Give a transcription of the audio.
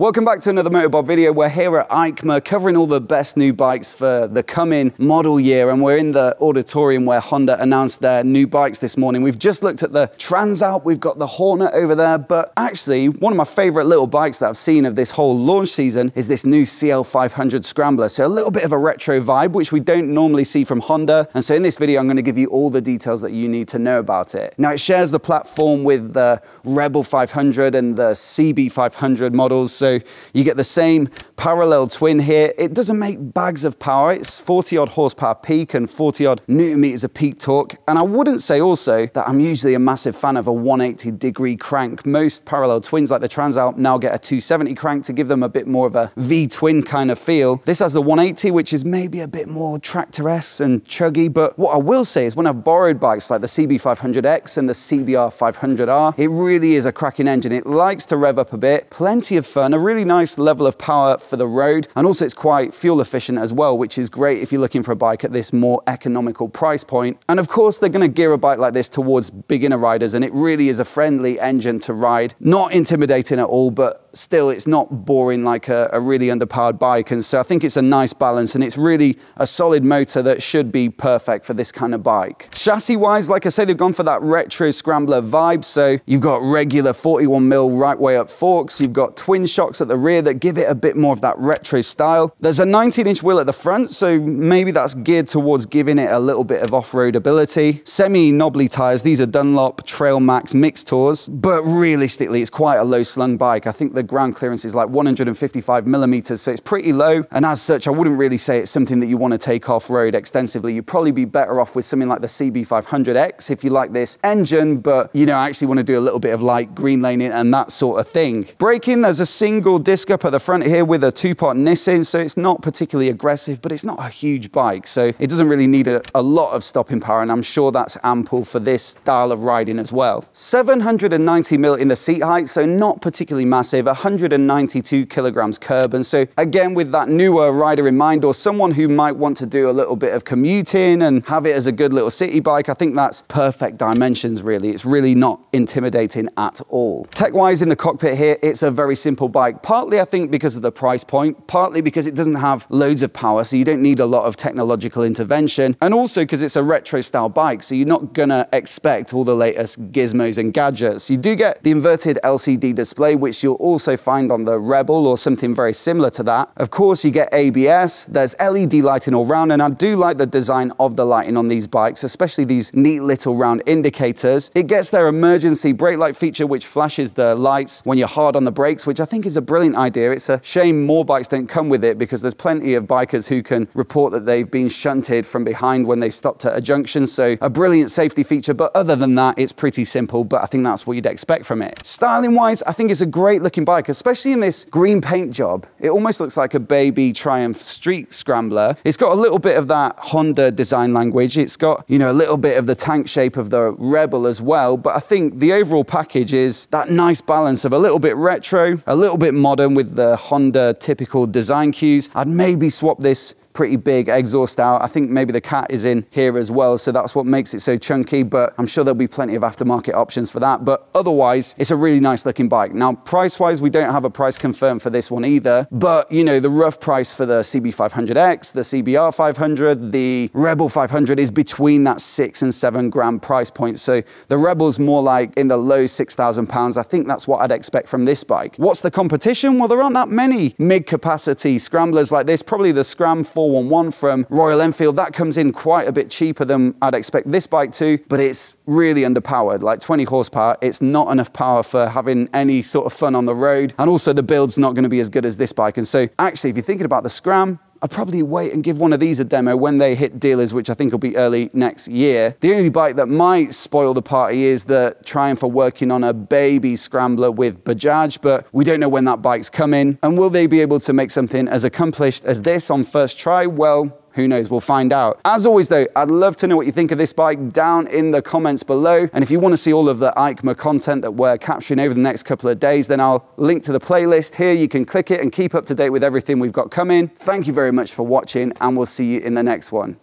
Welcome back to another MOTOBOB video. We're here at EICMA covering all the best new bikes for the coming model year, and we're in the auditorium where Honda announced their new bikes this morning. We've just looked at the Transalp, we've got the Hornet over there, but actually one of my favorite little bikes that I've seen of this whole launch season is this new CL500 Scrambler. So a little bit of a retro vibe, which we don't normally see from Honda. And so in this video, I'm going to give you all the details that you need to know about it. Now, it shares the platform with the Rebel 500 and the CB 500 models. So you get the same parallel twin here. It doesn't make bags of power. It's 40 odd horsepower peak and 40 odd newton meters of peak torque. And I wouldn't say also that I'm usually a massive fan of a 180-degree crank. Most parallel twins like the Transalp now get a 270 crank to give them a bit more of a V-twin kind of feel. This has the 180, which is maybe a bit more tractor-esque and chuggy. But what I will say is when I've borrowed bikes like the CB500X and the CBR 500R, it really is a cracking engine. It likes to rev up a bit, plenty of fun, a really nice level of power for the road, and also it's quite fuel efficient as well, which is great if you're looking for a bike at this more economical price point. And of course, they're going to gear a bike like this towards beginner riders, and it really is a friendly engine to ride. Not intimidating at all, but still it's not boring like a really underpowered bike. And so I think it's a nice balance, and it's really a solid motor that should be perfect for this kind of bike. Chassis wise, like I say, they've gone for that retro Scrambler vibe. So you've got regular 41mm right way up forks, you've got twin shocks at the rear that give it a bit more of that retro style. There's a 19-inch wheel at the front, so maybe that's geared towards giving it a little bit of off-road ability. Semi-knobbly tires, these are Dunlop Trail Max Mixed Tours, but realistically it's quite a low slung bike. I think the ground clearance is like 155mm, so it's pretty low, and as such I wouldn't really say it's something that you want to take off-road extensively. You'd probably be better off with something like the CB500X if you like this engine, but you know, I actually want to do a little bit of light green laning and that sort of thing. Braking, there's a single disc up at the front here with a 2-pot NISSIN, so it's not particularly aggressive, but it's not a huge bike, so it doesn't really need a lot of stopping power, and I'm sure that's ample for this style of riding as well. 790mm in the seat height, so not particularly massive, 192 kilograms KERB, and so again with that newer rider in mind, or someone who might want to do a little bit of commuting and have it as a good little city bike, I think that's perfect dimensions really. It's really not intimidating at all. Tech-wise in the cockpit here, it's a very simple bike, partly I think because of the price point, partly because it doesn't have loads of power, so you don't need a lot of technological intervention, and also because it's a retro style bike, so you're not gonna expect all the latest gizmos and gadgets. You do get the inverted LCD display, which you'll also find on the Rebel or something very similar to that. Of course, you get ABS, there's LED lighting all round, and I do like the design of the lighting on these bikes, especially these neat little round indicators. It gets their emergency brake light feature, which flashes the lights when you're hard on the brakes, which I think is a brilliant idea. It's a shame more bikes don't come with it, because there's plenty of bikers who can report that they've been shunted from behind when they've stopped at a junction, so a brilliant safety feature. But other than that, it's pretty simple, but I think that's what you'd expect from it. Styling wise, I think it's a great looking bike, especially in this green paint job. It almost looks like a baby Triumph Street Scrambler. It's got a little bit of that Honda design language. It's got, you know, a little bit of the tank shape of the Rebel as well, but I think the overall package is that nice balance of a little bit retro, a little bit modern with the Honda typical design cues. I'd maybe swap this pretty big exhaust out. I think maybe the cat is in here as well, so that's what makes it so chunky, but I'm sure there'll be plenty of aftermarket options for that. But otherwise, it's a really nice looking bike. Now, price-wise, we don't have a price confirmed for this one either, but you know, the rough price for the CB500X, the CBR 500, the Rebel 500 is between that £6 and £7 grand price point. So the Rebel's more like in the low £6,000. I think that's what I'd expect from this bike. What's the competition? Well, there aren't that many mid-capacity Scramblers like this. Probably the Scram 411 from Royal Enfield, that comes in quite a bit cheaper than I'd expect this bike to, but it's really underpowered, like 20 horsepower. It's not enough power for having any sort of fun on the road, and also the build's not going to be as good as this bike. And so actually, if you're thinking about the Scram, I'd probably wait and give one of these a demo when they hit dealers, which I think will be early next year. The only bike that might spoil the party is the Triumph are working on a baby Scrambler with Bajaj, but we don't know when that bike's coming. And will they be able to make something as accomplished as this on first try? Well, who knows, we'll find out. As always though, I'd love to know what you think of this bike down in the comments below. And if you want to see all of the EICMA content that we're capturing over the next couple of days, then I'll link to the playlist here. You can click it and keep up to date with everything we've got coming. Thank you very much for watching, and we'll see you in the next one.